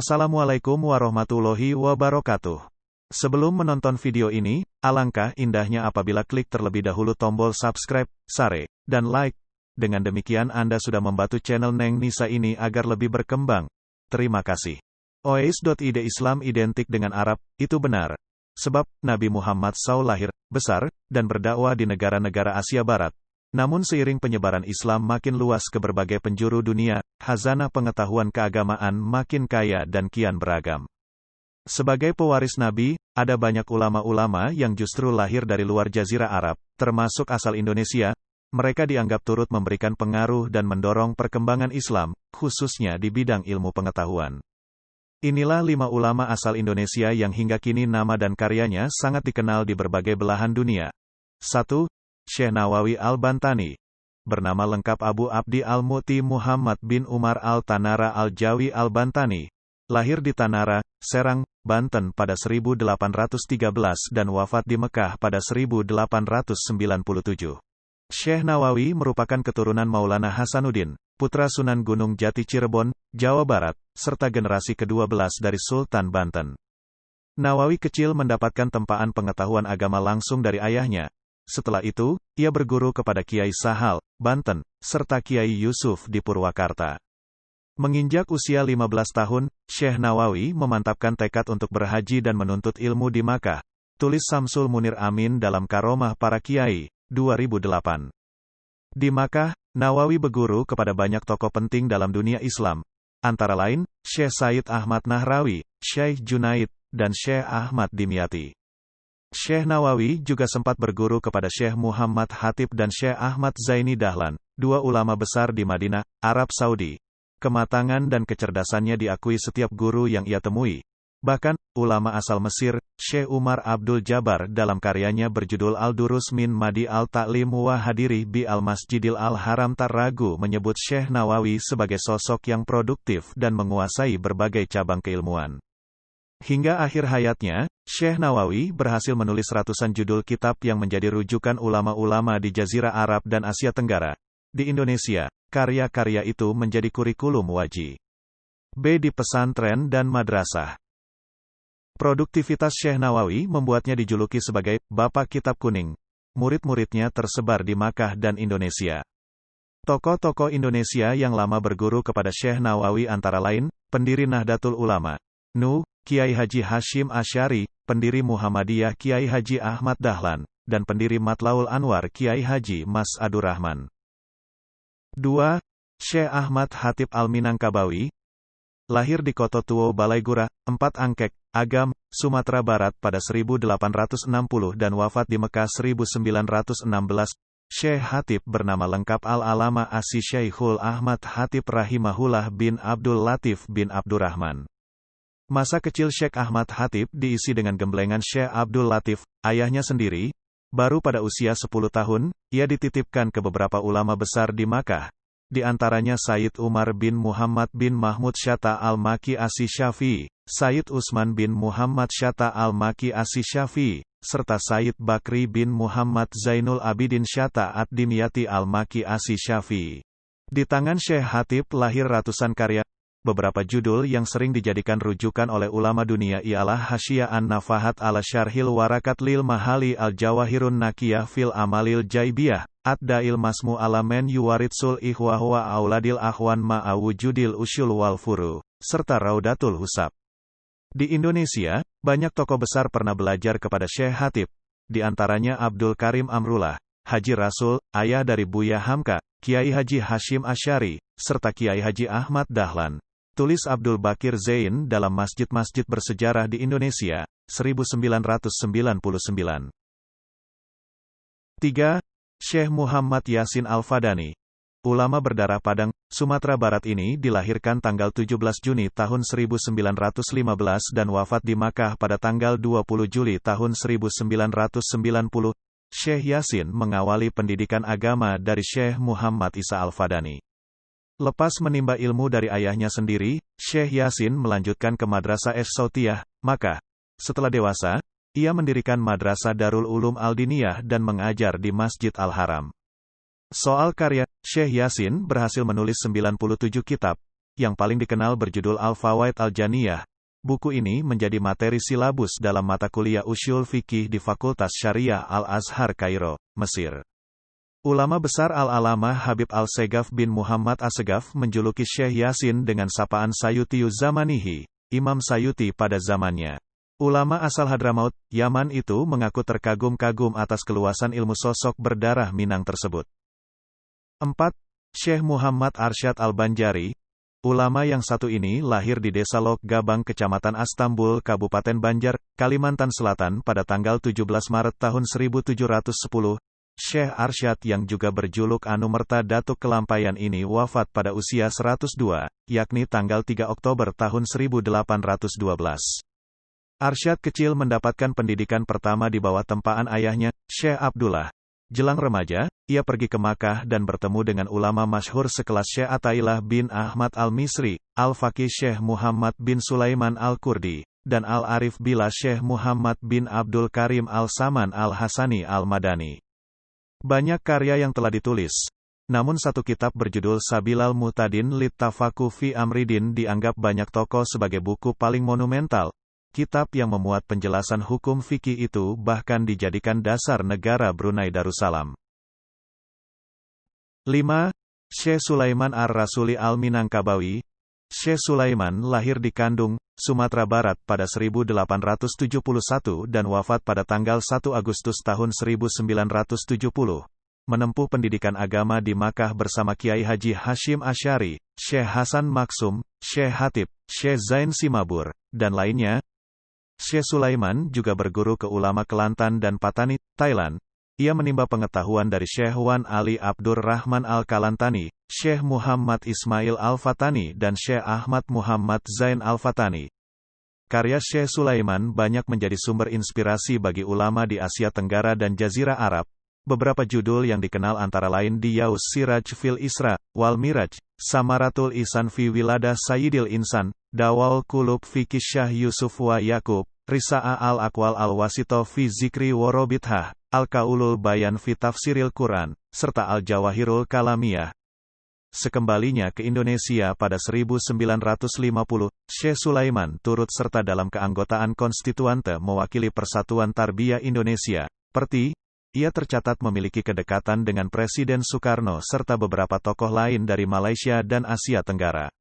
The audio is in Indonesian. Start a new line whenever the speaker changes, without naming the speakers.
Assalamualaikum warahmatullahi wabarakatuh. Sebelum menonton video ini, alangkah indahnya apabila klik terlebih dahulu tombol subscribe, share, dan like. Dengan demikian Anda sudah membantu channel Neng Nisa ini agar lebih berkembang. Terima kasih. Oais.id Islam identik dengan Arab, itu benar. Sebab, Nabi Muhammad SAW lahir, besar, dan berdakwah di negara-negara Asia Barat. Namun seiring penyebaran Islam makin luas ke berbagai penjuru dunia, khazanah pengetahuan keagamaan makin kaya dan kian beragam. Sebagai pewaris Nabi, ada banyak ulama-ulama yang justru lahir dari luar Jazirah Arab, termasuk asal Indonesia. Mereka dianggap turut memberikan pengaruh dan mendorong perkembangan Islam, khususnya di bidang ilmu pengetahuan. Inilah 5 ulama asal Indonesia yang hingga kini nama dan karyanya sangat dikenal di berbagai belahan dunia. 1. Syekh Nawawi Al-Bantani. Bernama lengkap Abu Abdi Al-Mu'ti Muhammad bin Umar Al-Tanara Al-Jawi Al-Bantani. Lahir di Tanara, Serang, Banten pada 1813 dan wafat di Mekah pada 1897. Syekh Nawawi merupakan keturunan Maulana Hasanuddin, putra Sunan Gunung Jati Cirebon, Jawa Barat, serta generasi ke-12 dari Sultan Banten. Nawawi kecil mendapatkan tempaan pengetahuan agama langsung dari ayahnya. Setelah itu, ia berguru kepada Kiai Sahal, Banten, serta Kiai Yusuf di Purwakarta. Menginjak usia 15 tahun, Syekh Nawawi memantapkan tekad untuk berhaji dan menuntut ilmu di Makkah. Tulis Samsul Munir Amin dalam Karomah Para Kiai, 2008. Di Makkah, Nawawi berguru kepada banyak tokoh penting dalam dunia Islam, antara lain, Syekh Said Ahmad Nahrawi, Syekh Junaid, dan Syekh Ahmad Dimyati. Syekh Nawawi juga sempat berguru kepada Syekh Muhammad Hatib dan Syekh Ahmad Zaini Dahlan, 2 ulama besar di Madinah, Arab Saudi. Kematangan dan kecerdasannya diakui setiap guru yang ia temui. Bahkan, ulama asal Mesir, Syekh Umar Abdul Jabbar dalam karyanya berjudul Al-Durus min Madi Al-Ta'lim wa Hadiri bi Al-Masjidil Al-Haram tak ragu menyebut Syekh Nawawi sebagai sosok yang produktif dan menguasai berbagai cabang keilmuan. Hingga akhir hayatnya, Syekh Nawawi berhasil menulis ratusan judul kitab yang menjadi rujukan ulama-ulama di Jazirah Arab dan Asia Tenggara. Di Indonesia, karya-karya itu menjadi kurikulum wajib. B. Di pesantren dan madrasah. Produktivitas Syekh Nawawi membuatnya dijuluki sebagai Bapak Kitab Kuning. Murid-muridnya tersebar di Makkah dan Indonesia. Tokoh-tokoh Indonesia yang lama berguru kepada Syekh Nawawi antara lain, pendiri Nahdlatul Ulama, NU, Kiai Haji Hashim Asy'ari, pendiri Muhammadiyah Kiai Haji Ahmad Dahlan, dan pendiri Matlaul Anwar Kiai Haji Mas Adur Rahman. 2. Syekh Ahmad Hatib Al-Minangkabawi. Lahir di Koto Tuo Balaigura, 4 Angkek, Agam, Sumatera Barat pada 1860 dan wafat di Mekah 1916. Syekh Hatib bernama lengkap Al-Alama Asy Syekhul Ahmad Hatib Rahimahullah bin Abdul Latif bin Abdurrahman. Masa kecil Syekh Ahmad Hatib diisi dengan gemblengan Syekh Abdul Latif, ayahnya sendiri. Baru pada usia 10 tahun, ia dititipkan ke beberapa ulama besar di Makkah. Di antaranya Sayyid Umar bin Muhammad bin Mahmud Syatta al-Maki Asy Syafi'i, Sayyid Utsman bin Muhammad Syatta al-Maki Asy Syafi'i, serta Sayyid Bakri bin Muhammad Zainul Abidin Syatta ad-Dimyati al-Maki Asy Syafi'i. Di tangan Syekh Hatib lahir ratusan karya. Beberapa judul yang sering dijadikan rujukan oleh ulama dunia ialah Hasyiyah An-Nafahat ala Syarhil Warakat lil Mahali Al-Jawahirun Nakiyah fil Amalil Jaibiyah, Ad-Da'il Masmu ala Men Yuwaritsul Ikhwah wa Auladil Akhwan ma'a wujudil usyul wal furu, serta Raudatul Husab. Di Indonesia, banyak tokoh besar pernah belajar kepada Syekh Hatib, di antaranya Abdul Karim Amrullah, Haji Rasul, ayah dari Buya Hamka, Kiai Haji Hashim Asy'ari, serta Kiai Haji Ahmad Dahlan. Tulis Abdul Bakir Zain dalam Masjid-Masjid Bersejarah di Indonesia, 1999. 3. Syekh Muhammad Yasin Al-Fadani. Ulama berdarah Padang, Sumatera Barat ini dilahirkan tanggal 17 Juni tahun 1915 dan wafat di Makkah pada tanggal 20 Juli tahun 1990. Syekh Yasin mengawali pendidikan agama dari Syekh Muhammad Isa Al-Fadani. Lepas menimba ilmu dari ayahnya sendiri, Syekh Yasin melanjutkan ke Madrasah Es-Sautiyah, Makkah. Setelah dewasa, ia mendirikan Madrasah Darul Ulum Al-Diniyah dan mengajar di Masjid Al-Haram. Soal karya, Syekh Yasin berhasil menulis 97 kitab. yang paling dikenal berjudul Al-Fawaid Al-Janiyah. Buku ini menjadi materi silabus dalam mata kuliah Ushul Fikih di Fakultas Syariah Al-Azhar Kairo, Mesir. Ulama besar Al-Alamah Habib Al-Segaf bin Muhammad As-Segaf menjuluki Syekh Yasin dengan sapaan Sayutiyu Zamanihi, Imam Sayuti pada zamannya. Ulama asal Hadramaut, Yaman itu mengaku terkagum-kagum atas keluasan ilmu sosok berdarah Minang tersebut. 4. Syekh Muhammad Arsyad Al-Banjari. Ulama yang satu ini lahir di Desa Lok Gabang Kecamatan Astambul Kabupaten Banjar, Kalimantan Selatan pada tanggal 17 Maret tahun 1710. Syekh Arsyad yang juga berjuluk Anumerta Datuk Kelampaian ini wafat pada usia 102, yakni tanggal 3 Oktober tahun 1812. Arsyad kecil mendapatkan pendidikan pertama di bawah tempaan ayahnya, Syekh Abdullah. Jelang remaja, ia pergi ke Makkah dan bertemu dengan ulama masyhur sekelas Syekh Atailah bin Ahmad Al-Misri, Al-Faqih Syekh Muhammad bin Sulaiman Al-Kurdi, dan Al-Arif Billah Syekh Muhammad bin Abdul Karim Al-Saman Al-Hasani Al-Madani. Banyak karya yang telah ditulis. Namun satu kitab berjudul Sabilal Muhtadin lit Tafaquh fi Amridin dianggap banyak tokoh sebagai buku paling monumental. Kitab yang memuat penjelasan hukum fikih itu bahkan dijadikan dasar negara Brunei Darussalam. 5. Syekh Sulaiman Ar-Rasuli Al-Minangkabawi. Syekh Sulaiman lahir di Kandung, Sumatera Barat pada 1871 dan wafat pada tanggal 1 Agustus tahun 1970. Menempuh pendidikan agama di Makkah bersama Kiai Haji Hashim Asy'ari, Syekh Hasan Maksum, Syekh Hatib, Syekh Zain Simabur, dan lainnya. Syekh Sulaiman juga berguru ke ulama Kelantan dan Patani, Thailand. Ia menimba pengetahuan dari Syekh Wan Ali Abdur Rahman Al-Kalantani, Syekh Muhammad Ismail Al-Fatani dan Syekh Ahmad Muhammad Zain Al-Fatani. Karya Syekh Sulaiman banyak menjadi sumber inspirasi bagi ulama di Asia Tenggara dan Jazirah Arab. Beberapa judul yang dikenal antara lain Diyaus Siraj fil Isra wal Miraj, Samaratul Ihsan fi Wiladah Sayyidil Insan, Dawal Qulub fi Kisyah Yusuf wa Yakub, Risa'a al-Aqwal al-Wasito fi Zikri Warobithah, Al-Kaulul Bayan fi Tafsiril Quran, serta Al-Jawahirul Kalamiyah. Sekembalinya ke Indonesia pada 1950, Syekh Sulaiman turut serta dalam keanggotaan konstituante mewakili Persatuan Tarbiyah Indonesia, PERTI. Ia tercatat memiliki kedekatan dengan Presiden Soekarno serta beberapa tokoh lain dari Malaysia dan Asia Tenggara.